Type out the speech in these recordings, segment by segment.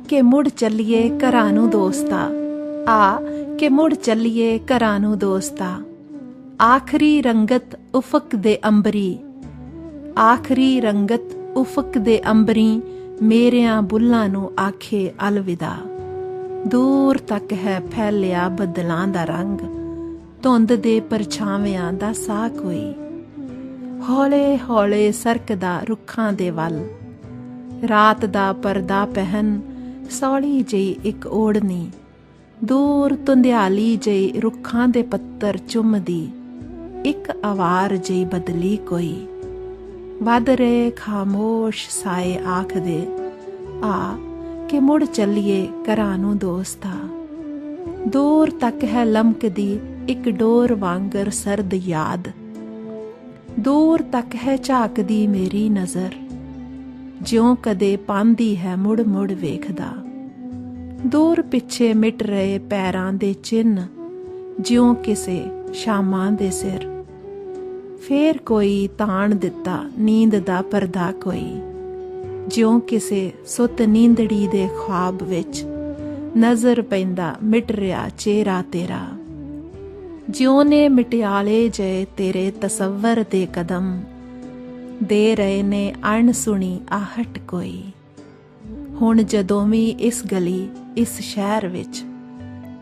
के मुड़ चलिए घरां नूं दोस्ता, आ के मुड़ चलिए घरां नूं दोस्ता। आखरी रंगत उफक दे अंबरी, आखरी रंगत उफक दे अंबरी, मेरियां बुल्लां नूं आखे अलविदा। दूर तक है फैलिया बदलां दा रंग, धुंद दे परछावियां दा साह कोई। हौले हौले सरकदा रुखां दे वल, रात दा परदा पहन सौली जई इक ओढ़नी। दूर धुंधियाली जई रुखां दे पत्तर चुमदी, इक आवार जई बदली कोई। वध रहे खामोश साए आखदे, आ के मुड़ चलिए घरां नूं दोस्ता। दूर तक है लमकदी इक डोर वांगर सर्द याद, दूर तक है झाकदी मेरी नज़र, ज्यों कदे पांदी है मुड़ मुड़ वेखदा। दूर पिछे मिट रहे पैरां दे चिन्ह, ज्यों किसे शामां दे सिर। फेर कोई ताण दिता नींद दा परदा कोई, ज्यों किसे सुत नींदड़ी दे ख्वाब विच नज़र पैंदा मिट रिया चेहरा तेरा। ज्यों ने मिटियाले जय तेरे तसव्वर दे कदम, दे रहे ने अणसुणी आहट कोई। हुण जदों भी इस गली इस शहर विच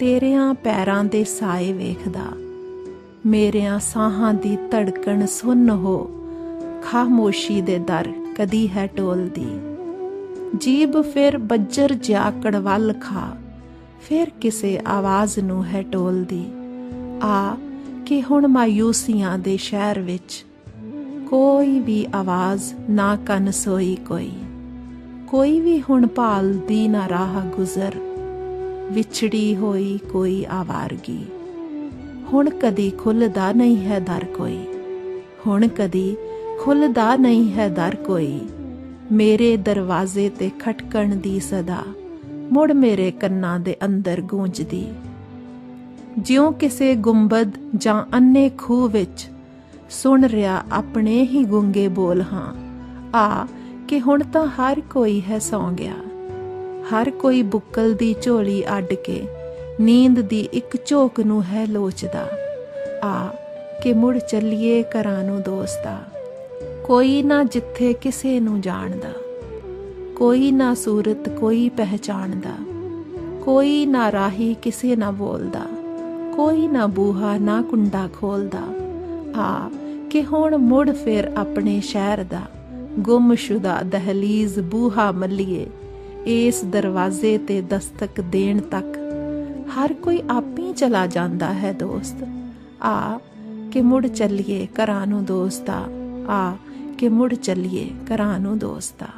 तेरियां पैरां दे साए वेखदा, मेरियां साहां दी धड़कन सुन्न हो खामोशी दे दर कदी है टोलदी। जीब फिर बज्जर जिहा कड़वल खा, फिर किसे आवाज़ नूं है टोलदी। आ कि हुण मायूसियां दे शहर विच कोई भी आवाज़ ना कन सोई कोई भी हुण भालदी ना राह गुज़र, विछड़ी होई कोई आवारगी। हुण कदी खुलदा नहीं है दर कोई, हुण कदी खुलदा नहीं है दर कोई। मेरे दरवाजे ते खटकण दी सदा मुड़ मेरे कन्नां दे अंदर गूंजदी। ज्यों किसे गुंबद जां अन्ने खूह विच सुन रिया अपने ही गूंगे बोल हां। आ कि हुण तां हर कोई है सौ गया, हर कोई बुक्कल दी झोली अड्ड के नींद दी इक झोक नूं है लोचदा। आ कि मुड़ चलिए घरां नूं दोस्ता। कोई ना जिथे किसे नूं जाणदा, कोई ना सूरत कोई पहचानदा, कोई ना राही किसे ना बोलदा, कोई ना बूहा ना कुंडा खोलदा। आ कि हुण मुड़ फिर अपने शहर दा गुमशुदा दहलीज बूहा मल्लिए। इस दरवाजे ते दस्तक देण तक हर कोई आपी चला जांदा है दोस्त। आ कि मुड़ चलिए घरां नूं दोस्ता, आ कि मुड़ चलिए घरां नूं दोस्ता।